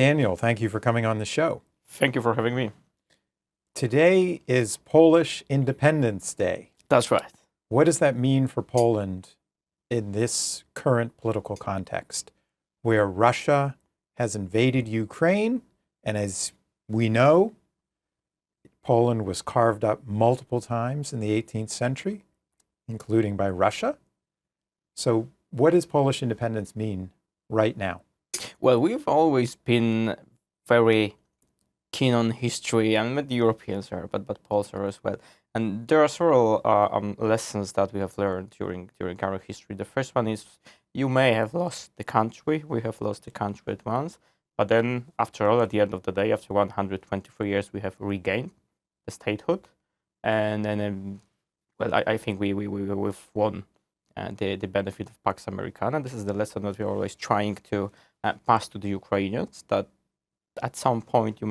Daniel, thank you for coming on the show. Thank you for having me. Today is Polish Independence Day. That's right. What does that mean for Poland in this current political context, where Russia has invaded Ukraine, and as we know, Poland was carved up multiple times in the 18th century, including by Russia? So what does Polish independence mean right now? Well, we've always been very keen on history, and the Europeans are, but Poles are as well. And there are several lessons that we have learned during our history. The first one is you may have lost the country. We have lost the country at once, but then, after all, at the end of the day, after 123 years, we have regained the statehood, and then, well, I think we've won the benefit of Pax Americana. This is the lesson that we're always trying to pass to the Ukrainians, that at some point we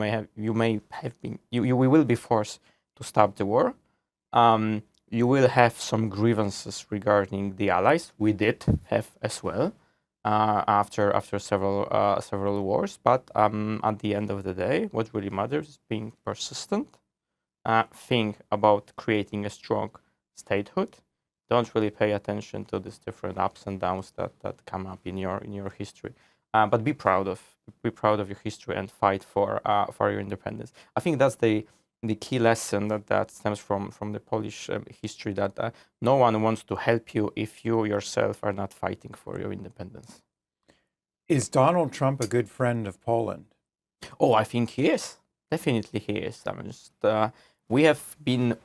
will be forced to stop the war. You will have some grievances regarding the allies. We did have as well after several wars. But at the end of the day, what really matters is being persistent. Think about creating a strong statehood. Don't really pay attention to these different ups and downs that come up in your history. But be proud of your history and fight for your independence. I think that's the key lesson that stems from the Polish history, that no one wants to help you if you yourself are not fighting for your independence. Is Donald Trump a good friend of Poland? Oh, I think he is. Definitely he is. I mean, we have been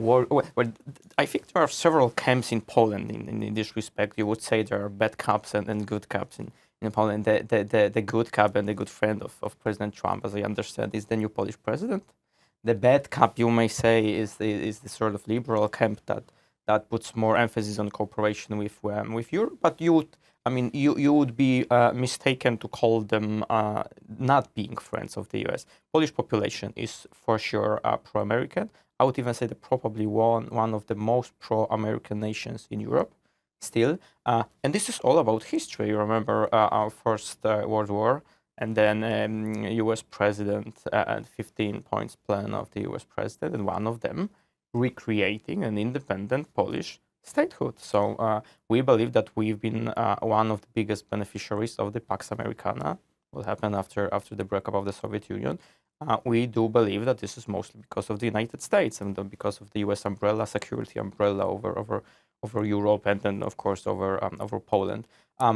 I think there are several camps in Poland in this respect. You would say there are bad cops and good cops in Poland. The good cop and the good friend of President Trump, as I understand, is the new Polish president. The bad cop, you may say, is the sort of liberal camp that puts more emphasis on cooperation with Europe. But you would be mistaken to call them not being friends of the US. Polish population is for sure pro-American. I would even say that probably one of the most pro-American nations in Europe still. And this is all about history. You remember our First World War, and then US president and 15 points plan of the US president, and one of them recreating an independent Polish statehood. So we believe that we've been one of the biggest beneficiaries of the Pax Americana. What happened after the breakup of the Soviet Union. We do believe that this is mostly because of the United States and because of the US umbrella, security umbrella over Europe, and then of course over Poland. We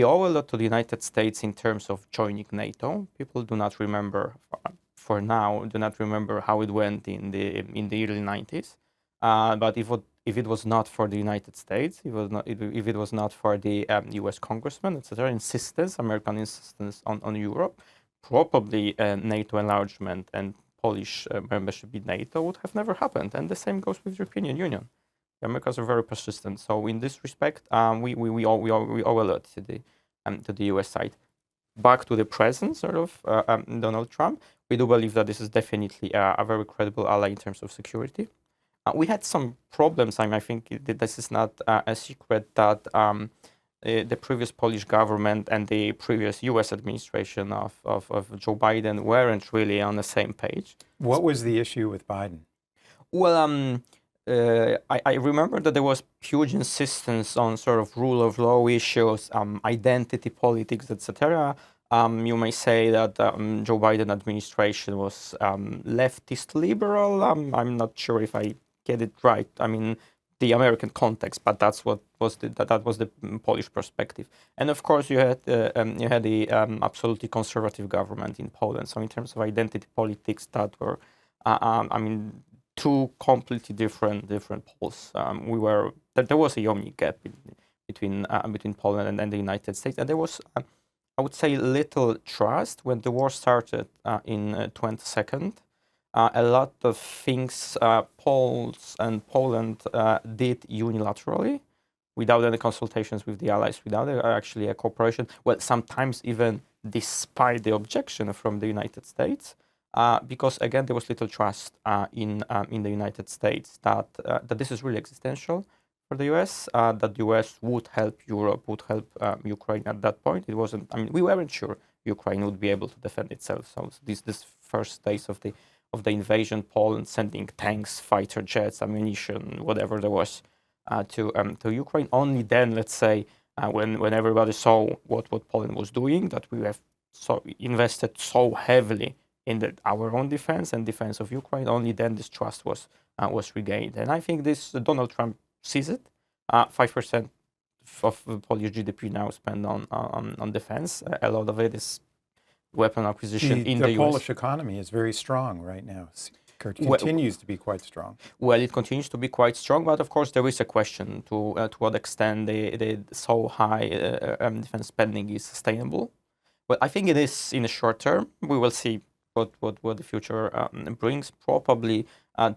owe a lot to the United States in terms of joining NATO. People do not remember, for now, how it went in the early 90s. But if it was not for the United States, if it was not for the U.S. congressmen, etc., American insistence on Europe, probably NATO enlargement and Polish membership in NATO would have never happened. And the same goes with the European Union. The Americans are very persistent. So in this respect, we owe a lot to the U.S. side. Back to the present, sort of Donald Trump, we do believe that this is definitely a very credible ally in terms of security. We had some problems. I think this is not a secret that the previous Polish government and the previous U.S. administration of Joe Biden weren't really on the same page. What was the issue with Biden? Well, I remember that there was huge insistence on sort of rule of law issues, identity politics, etc. You may say that Joe Biden administration was leftist liberal. I'm not sure if I get it right. I mean, the American context, but that was the Polish perspective. And of course, you had the absolutely conservative government in Poland. So in terms of identity politics, that were, two completely different poles. There was a yawning gap between Poland and the United States, and there was, I would say, little trust when the war started in 22nd. A lot of things Poles and Poland did unilaterally, without any consultations with the allies, without actually a cooperation. Well, sometimes even despite the objection from the United States, because again there was little trust in the United States that this is really existential for the US, that the US would help Europe, would help Ukraine at that point. It wasn't, I mean, we weren't sure Ukraine would be able to defend itself. So this first days of the invasion, Poland sending tanks, fighter jets, ammunition, whatever there was to Ukraine. Only then, let's say, when everybody saw what Poland was doing, that we have invested so heavily in our own defense and defense of Ukraine, only then this trust was regained. And I think this Donald Trump sees it. 5% of the Polish GDP now spent on defense. A lot of it is weapon acquisition in the US. The Polish economy is very strong right now. Continues to be quite strong. Well, it continues to be quite strong, but of course there is a question to what extent the so high defense spending is sustainable. But I think it is in the short term. We will see what the future brings. Probably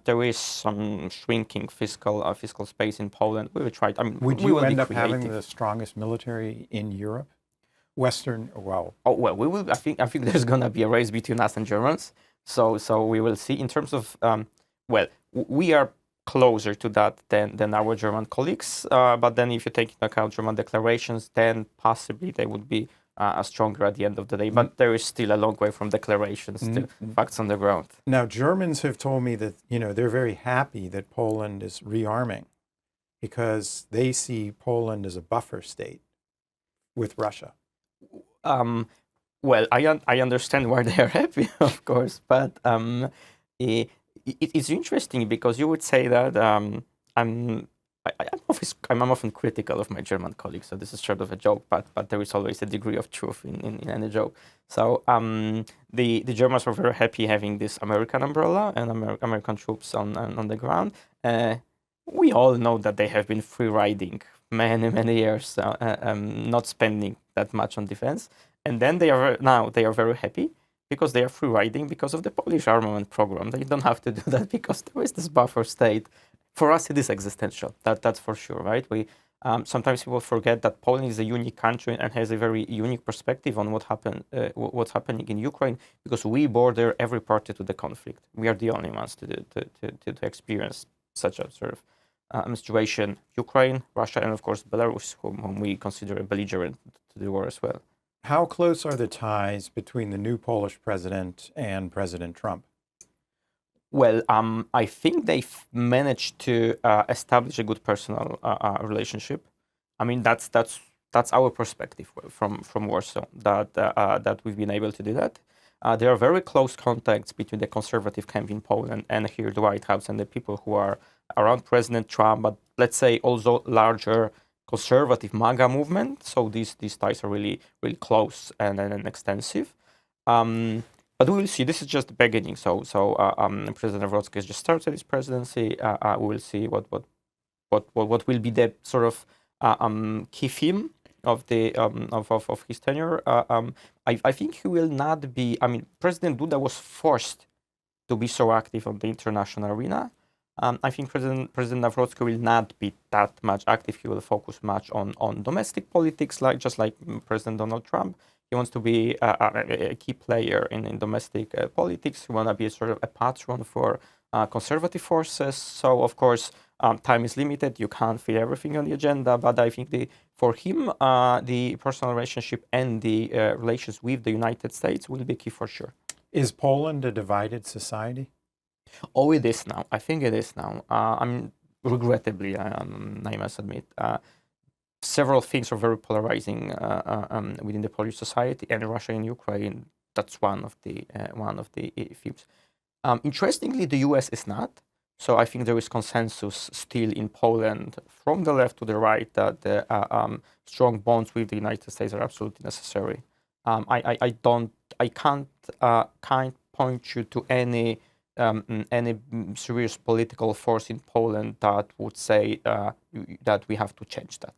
there is some shrinking fiscal space in Poland. We will try. I mean, would we you will end be up creative. having the strongest military in Europe? Western, well. Oh well, we will. I think there's gonna be a race between us and Germans. So we will see. In terms of well, we are closer to that than our German colleagues. But then if you take into account German declarations, then possibly they would be stronger at the end of the day. But there is still a long way from declarations to facts on the ground. Now, Germans have told me that, they're very happy that Poland is rearming because they see Poland as a buffer state with Russia. Well, I understand why they are happy, of course, but it's interesting because you would say that I'm often critical of my German colleagues, so this is sort of a joke, but there is always a degree of truth in any joke. So the Germans were very happy having this American umbrella and American troops on the ground. We all know that they have been free riding many years, not spending that much on defense, and then they are very happy because they are free riding because of the Polish armament program. They don't have to do that because there is this buffer state. For us, it is existential. That's for sure, right? We sometimes people forget that Poland is a unique country and has a very unique perspective on what's happening in Ukraine because we border every party to the conflict. We are the only ones to experience such a sort of situation. Ukraine, Russia, and of course Belarus, whom we consider a belligerent to the war as well. How close are the ties between the new Polish president and President Trump? Well, I think they've managed to establish a good personal relationship. I mean, that's our perspective from Warsaw, that we've been able to do that. There are very close contacts between the conservative camp in Poland and here the White House and the people who are around President Trump, but let's say also larger conservative MAGA movement. So these ties are really close and extensive. But we will see. This is just the beginning. So President Nawrocki has just started his presidency. We will see what will be the sort of key theme of his tenure. I think he will not be. I mean, President Duda was forced to be so active on the international arena. I think President Nawrocki will not be that much active. He will focus much on domestic politics, like President Donald Trump. He wants to be a key player in domestic politics. He wants to be a sort of a patron for conservative forces. So, of course, time is limited. You can't fit everything on the agenda. But I think for him, the personal relationship and the relations with the United States will be key for sure. Is Poland a divided society? Oh, it is now. I think it is now. I mean, regrettably, I must admit. Several things are very polarizing within the Polish society, and Russia and Ukraine. That's one of the themes. Interestingly, the U.S. is not. So I think there is consensus still in Poland, from the left to the right, that the strong bonds with the United States are absolutely necessary. I can't point you to any serious political force in Poland that would say that we have to change that.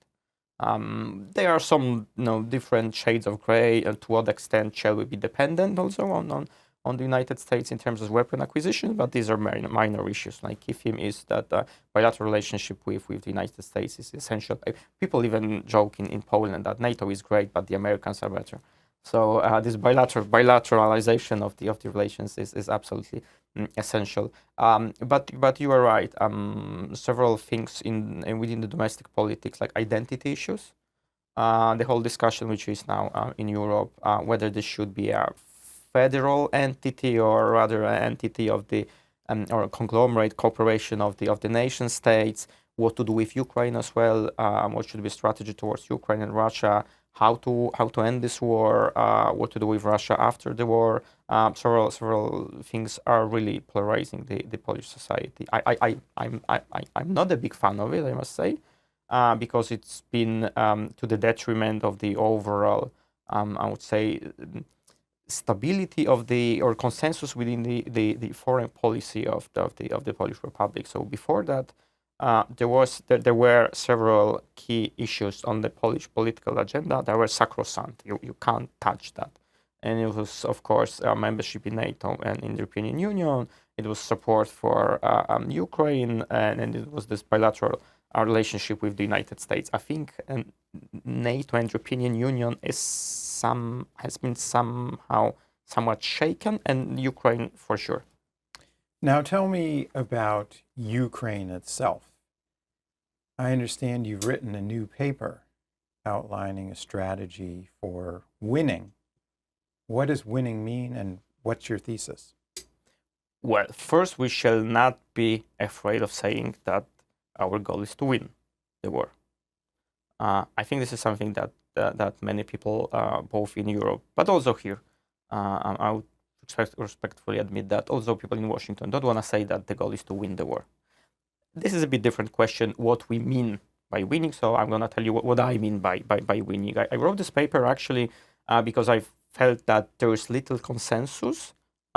There are some different shades of gray, and to what extent shall we be dependent also on the United States in terms of weapon acquisition, but these are minor issues. Like key theme is that bilateral relationship with the United States is essential. People even joke in Poland that NATO is great, but the Americans are better. So this bilateralization of the relations is absolutely essential. But you are right. Several things within the domestic politics, like identity issues, the whole discussion which is now in Europe, whether this should be a federal entity or rather an entity of the or a conglomerate corporation of the nation states, what to do with Ukraine as well, what should be strategy towards Ukraine and Russia, how to end this war, what to do with Russia after the war. Several things are really polarizing the Polish society. I'm not a big fan of it, I must say, because it's been to the detriment of the overall, I would say, stability of the or consensus within the foreign policy of the Polish Republic. So before that, there were several key issues on the Polish political agenda that were sacrosanct. You can't touch that. And it was, of course, membership in NATO and in the European Union. It was support for Ukraine, and it was this bilateral relationship with the United States. I think NATO and European Union has been somehow somewhat shaken, and Ukraine for sure. Now tell me about Ukraine itself. I understand you've written a new paper outlining a strategy for winning. What does winning mean, and what's your thesis? Well, first, we shall not be afraid of saying that our goal is to win the war. I think this is something that many people, both in Europe but also here, I would respectfully admit that also people in Washington don't want to say that the goal is to win the war. This is a bit different question, what we mean by winning. So I'm going to tell you what I mean by winning. I wrote this paper actually because I felt that there is little consensus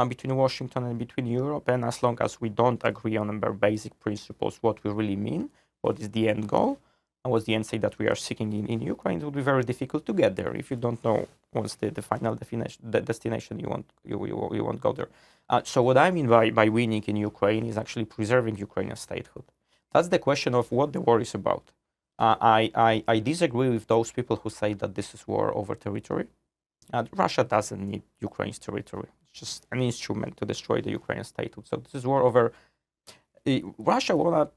between Washington and between Europe. And as long as we don't agree on our basic principles, what we really mean, what is the end goal, and what's the end state that we are seeking in Ukraine, it would be very difficult to get there. If you don't know what's the final definition, the destination, you won't go there. So what I mean by winning in Ukraine is actually preserving Ukrainian statehood. That's the question of what the war is about. I disagree with those people who say that this is war over territory. Russia doesn't need Ukraine's territory. It's just an instrument to destroy the Ukrainian statehood. So this is war over. Russia wanna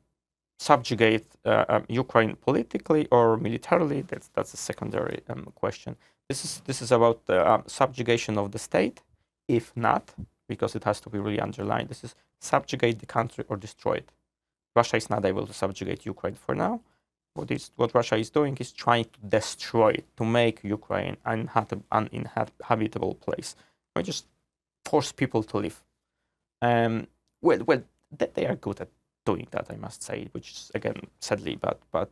subjugate Ukraine politically or militarily. That's a secondary question. This is about subjugation of the state. If not, because it has to be really underlined, this is subjugate the country or destroy it. Russia is not able to subjugate Ukraine for now. What Russia is doing is trying to destroy it, to make Ukraine an uninhabitable place. Or just force people to live. Well, they are good at doing that, I must say, which is again sadly, but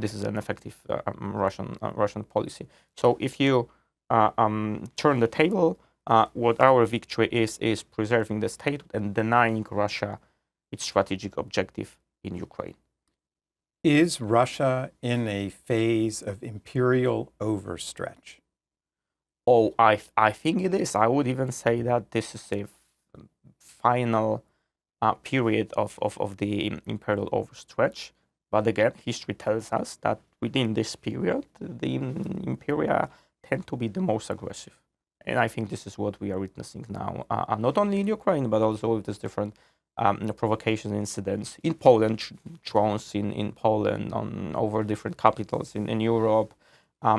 this is an effective Russian policy. So if you turn the table, what our victory is preserving the state and denying Russia its strategic objective in Ukraine. Is Russia in a phase of imperial overstretch? Oh, I think it is. I would even say that this is a final period of the imperial overstretch. But again, history tells us that within this period, the imperia tend to be the most aggressive. And I think this is what we are witnessing now, not only in Ukraine, but also with these different provocation incidents in Poland, drones in Poland over different capitals in Europe,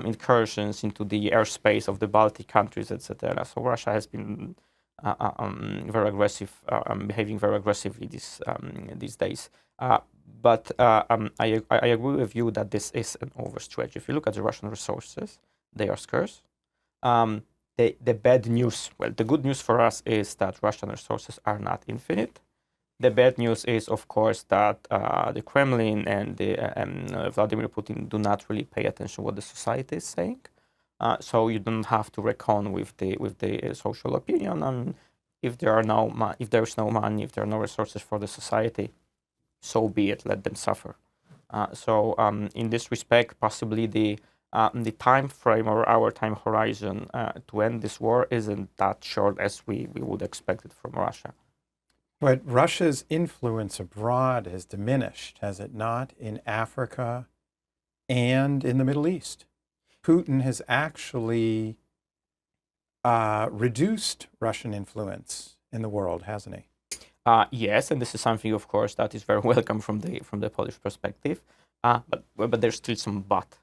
incursions into the airspace of the Baltic countries, etc. So Russia has been very aggressive, behaving very aggressively these days. But I agree with you that this is an overstretch. If you look at the Russian resources, they are scarce. The bad news, well, the good news for us is that Russian resources are not infinite. The bad news is, of course, that the Kremlin and Vladimir Putin do not really pay attention to what the society is saying. So you don't have to reckon with the social opinion. And if there is no money, if there are no resources for the society, so be it. Let them suffer. So in this respect, possibly the time frame or our time horizon to end this war isn't that short as we would expect it from Russia. But Russia's influence abroad has diminished, has it not, in Africa and in the Middle East? Putin has actually reduced Russian influence in the world, hasn't he? Yes, and this is something, of course, that is very welcome from the Polish perspective. But there's still some but.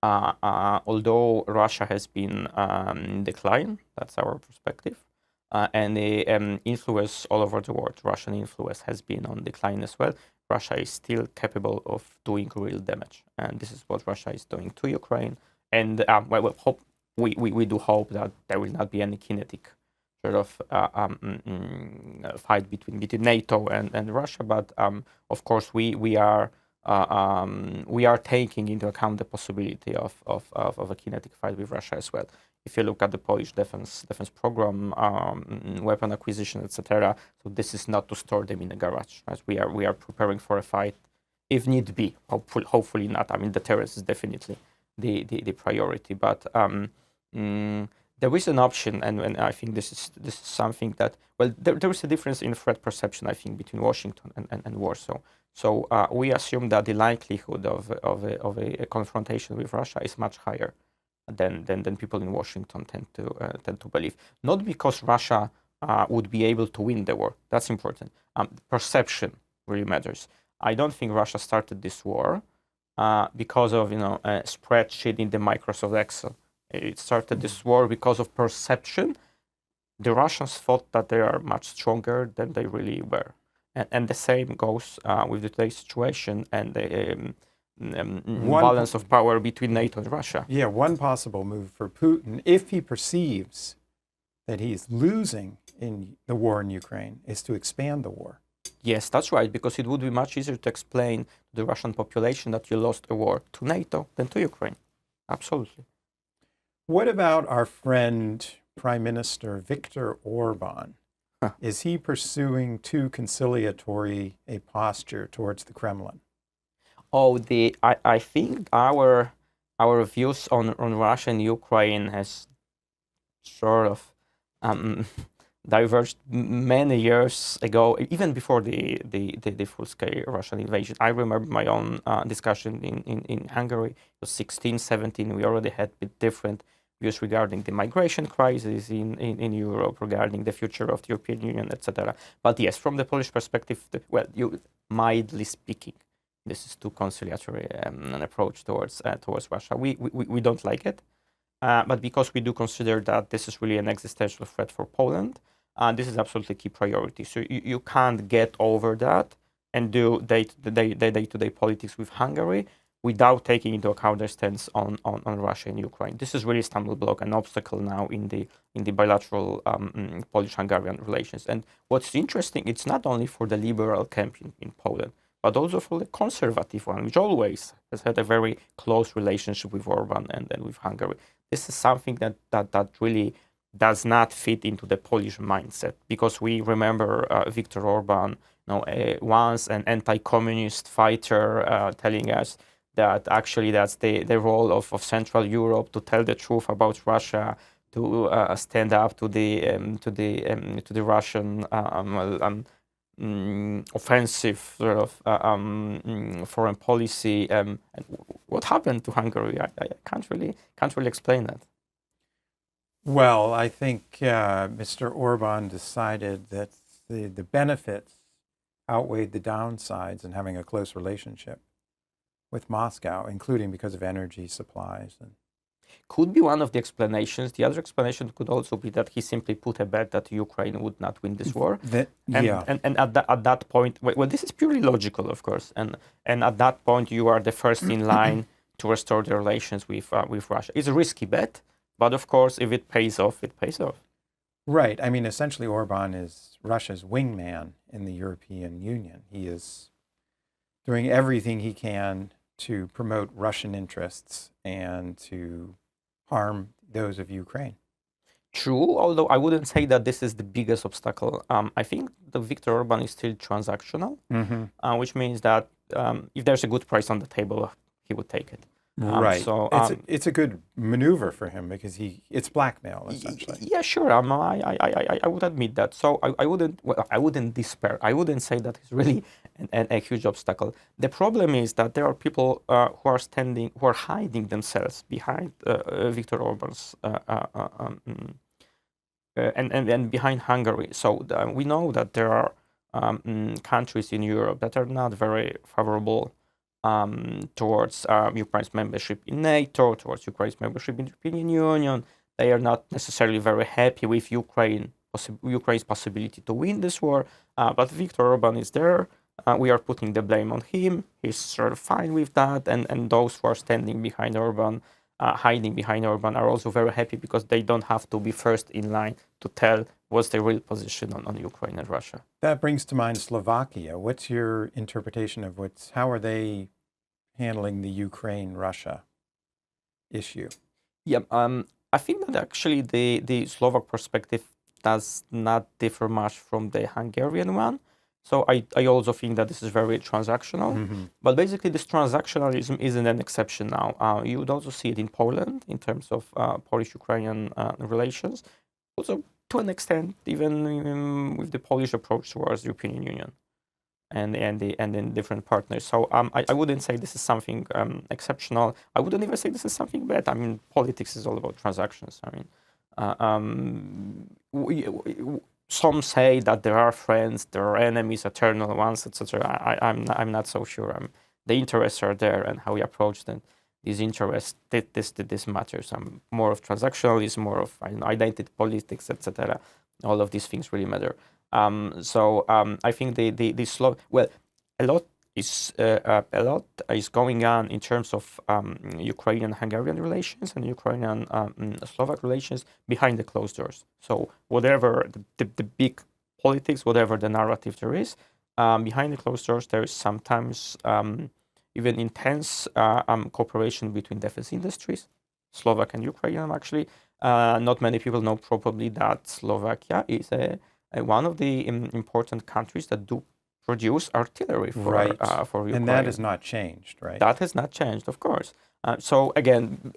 Although Russia has been in decline, that's our perspective, and the influence all over the world, Russian influence has been on decline as well. Russia is still capable of doing real damage, and this is what Russia is doing to Ukraine. And we do hope that there will not be any kinetic sort of fight between NATO and Russia. But of course, we are taking into account the possibility of a kinetic fight with Russia as well. If you look at the Polish defense program, weapon acquisition, etc., so this is not to store them in a garage. Right? We are preparing for a fight, if need be. Hopefully not. I mean, deterrence is definitely the priority, but there is an option, and I think this is something that, well, there is a difference in threat perception, I think, between Washington and Warsaw. So we assume that the likelihood of a confrontation with Russia is much higher than people in Washington tend to believe. Not because Russia would be able to win the war. That's important. Perception really matters. I don't think Russia started this war because of a spreadsheet in the Microsoft Excel. It started this war because of perception. The Russians thought that they are much stronger than they really were. And the same goes with today's situation and the balance of power between NATO and Russia. Yeah, one possible move for Putin, if he perceives that he's losing in the war in Ukraine, is to expand the war. Yes, that's right, because it would be much easier to explain to the Russian population that you lost a war to NATO than to Ukraine. Absolutely. What about our friend, Prime Minister Viktor Orban? Is he pursuing too conciliatory a posture towards the Kremlin? Oh, I think our views on Russia and Ukraine has sort of diverged many years ago, even before the full-scale Russian invasion. I remember my own discussion in Hungary. It was 16, 17. We already had a bit different views regarding the migration crisis in Europe, regarding the future of the European Union, etc. But yes, from the Polish perspective, mildly speaking, this is too conciliatory an approach towards Russia. We don't like it, but because we do consider that this is really an existential threat for Poland, this is absolutely key priority. So you can't get over that and do day-to-day politics with Hungary without taking into account their stance on Russia and Ukraine. This is really a stumbling block, an obstacle now in the bilateral Polish-Hungarian relations. And what's interesting, it's not only for the liberal camp in Poland, but also for the conservative one, which always has had a very close relationship with Orban and with Hungary. This is something that really does not fit into the Polish mindset, because we remember Viktor Orban, once an anti-communist fighter, telling us that actually that's the role of Central Europe, to tell the truth about Russia, to stand up to the Russian offensive sort of foreign policy. And what happened to Hungary? I can't really explain that. Well, I think Mr. Orban decided that the benefits outweighed the downsides in having a close relationship with Moscow, including because of energy supplies. Could be one of the explanations. The other explanation could also be that he simply put a bet that Ukraine would not win this war. And at that point, well, this is purely logical, of course. And at that point, you are the first in line to restore the relations with Russia. It's a risky bet, but of course, if it pays off, it pays off. Right. I mean, essentially, Orban is Russia's wingman in the European Union. He is doing everything he can to promote Russian interests and to harm those of Ukraine. True, although I wouldn't say that this is the biggest obstacle. I think the Viktor Orban is still transactional, which means that if there's a good price on the table, he would take it. Right. So it's a good maneuver for him because it's blackmail essentially. Yeah, sure. I would admit that. So I wouldn't despair. I wouldn't say that it's really a huge obstacle. The problem is that there are people who are hiding themselves behind Viktor Orban's and behind Hungary. So we know that there are countries in Europe that are not very favorable towards Ukraine's membership in NATO, towards Ukraine's membership in the European Union. They are not necessarily very happy with Ukraine's possibility to win this war. But Viktor Orban is there. We are putting the blame on him. He's sort of fine with that. And those who are standing behind Orban, hiding behind Orban, are also very happy because they don't have to be first in line to tell what's the real position on Ukraine and Russia. That brings to mind Slovakia. What's your interpretation of how are they handling the Ukraine-Russia issue? Yeah, I think that actually the Slovak perspective does not differ much from the Hungarian one. So I also think that this is very transactional. But basically, this transactionalism isn't an exception now. You would also see it in Poland in terms of Polish-Ukrainian relations. Also, to an extent, even with the Polish approach towards the European Union and in different partners. So I wouldn't say this is something exceptional. I wouldn't even say this is something bad. I mean, politics is all about transactions. I mean, some say that there are friends, there are enemies, eternal ones, etc. I'm not so sure. The interests are there, and how we approach them, these interests, this matters. I'm more of transactionalism, more of identity politics, etc. All of these things really matter. So I think the a lot is going on in terms of Ukrainian-Hungarian relations and Ukrainian-Slovak relations behind the closed doors. So whatever the big politics, whatever the narrative there is, behind the closed doors, there is sometimes even intense cooperation between defense industries, Slovak and Ukrainian actually. Not many people know probably that Slovakia is one of the important countries that do produce artillery for Ukraine. And that has not changed, right? That has not changed, of course. So again,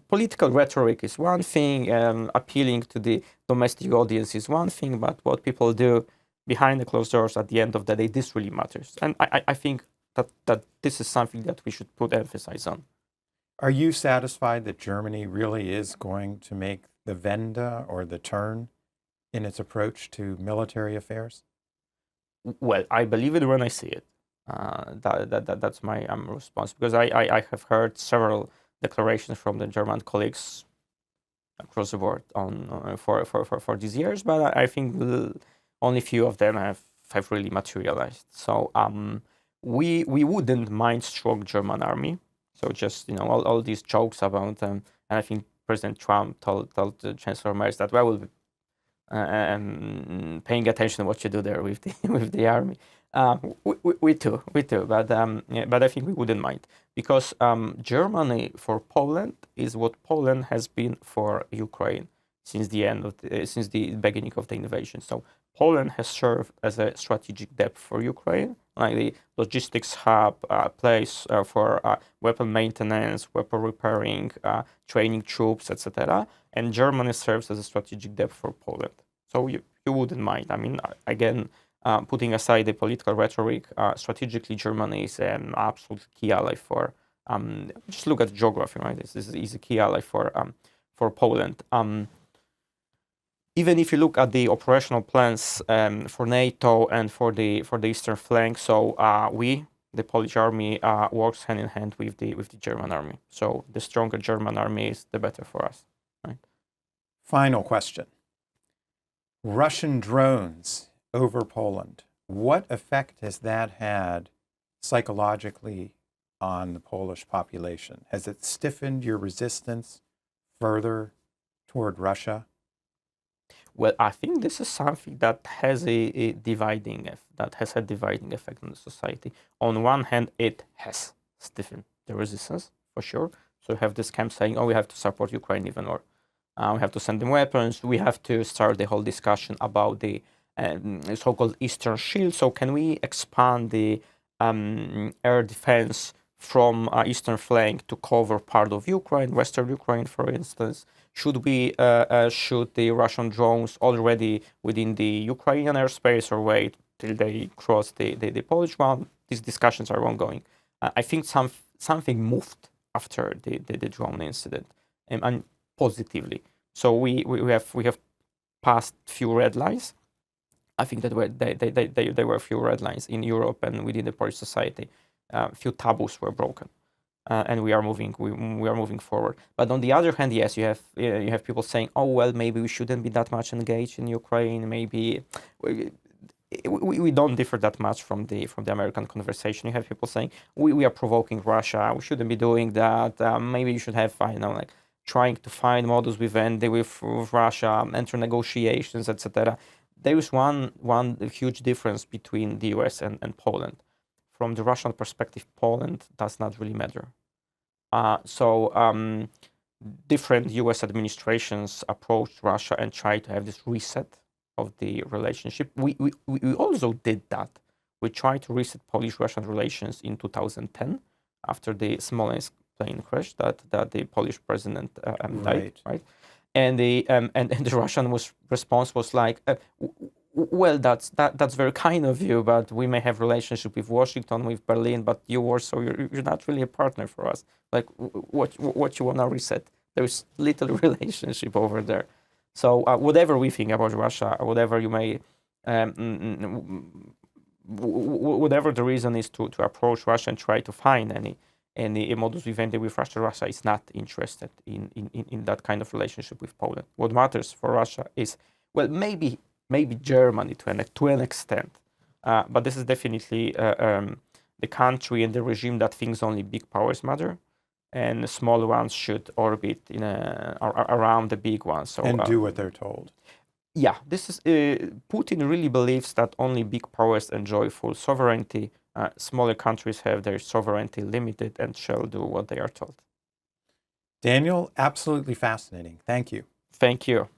political rhetoric is one thing, appealing to the domestic audience is one thing, but what people do behind the closed doors at the end of the day, this really matters. And I think that this is something that we should put emphasis on. Are you satisfied that Germany really is going to make the Wende or the turn in its approach to military affairs? Well, I believe it when I see it. That's my response, because I have heard several declarations from the German colleagues across the board for these years, but I think only few of them have really materialized. So we wouldn't mind strong German army. So just all these jokes about and I think President Trump told the Chancellor Merz that we'll be paying attention to what you do there with the army. We too, but I think we wouldn't mind, because Germany for Poland is what Poland has been for Ukraine since the beginning of the invasion. So Poland has served as a strategic depth for Ukraine, like the logistics hub, place for weapon maintenance, weapon repairing, training troops, etc. And Germany serves as a strategic depth for Poland. So you wouldn't mind. I mean, again, putting aside the political rhetoric, strategically Germany is an absolute key ally for. Just look at geography, right? This is a key ally for Poland. Even if you look at the operational plans for NATO and for the eastern flank, so the Polish army works hand in hand with the German army. So the stronger German army is the better for us. Right? Final question. Russian drones over Poland. What effect has that had psychologically on the Polish population? Has it stiffened your resistance further toward Russia? Well, I think this is something that has a dividing effect on the society. On one hand, it has stiffened the resistance for sure. So you have this camp saying, "Oh, we have to support Ukraine even more. We have to send them weapons. We have to start the whole discussion about the so-called Eastern Shield. So can we expand the air defense from eastern flank to cover part of Ukraine, Western Ukraine, for instance? Should we shoot the Russian drones already within the Ukrainian airspace, or wait till they cross the Polish one?" These discussions are ongoing. I think something moved after the drone incident, and positively. So we have passed few red lines. I think that there were a few red lines in Europe and within the Polish society. Few taboos were broken, and we are moving forward. But on the other hand, yes, you have people saying, oh well, maybe we shouldn't be that much engaged in Ukraine. Maybe we don't differ that much from the American conversation. You have people saying we are provoking Russia. We shouldn't be doing that. Maybe you should have like trying to find modus vivendi with Russia, enter negotiations, etc. There is one huge difference between the US and Poland. From the Russian perspective, Poland does not really matter. Different US administrations approached Russia and tried to have this reset of the relationship. We also did that. We tried to reset Polish-Russian relations in 2010 after the Smolensk plane crash that the Polish president died, right? And the Russian response was like, well, that's very kind of you, but we may have relationship with Washington, with Berlin, but you Warsaw, you're not really a partner for us. Like, what you want to reset? There's little relationship over there. So whatever we think about Russia, whatever you may, whatever the reason is to approach Russia and try to find any modus vivendi with Russia, Russia is not interested in that kind of relationship with Poland. What matters for Russia is, well, maybe Germany to an extent, but this is definitely the country and the regime that thinks only big powers matter, and the small ones should orbit around the big ones. So, and do what they're told. Yeah, this is Putin really believes that only big powers enjoy full sovereignty. Smaller countries have their sovereignty limited and shall do what they are told. Daniel, absolutely fascinating. Thank you. Thank you.